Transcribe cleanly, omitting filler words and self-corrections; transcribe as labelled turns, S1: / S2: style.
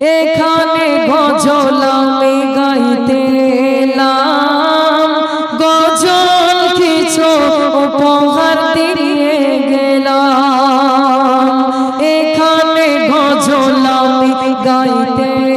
S1: এখানে গজল আমি গাইতে এলাম, গজল কিছু উপহার দিয়ে গেলাম। এখানে গজল আমি গাইতে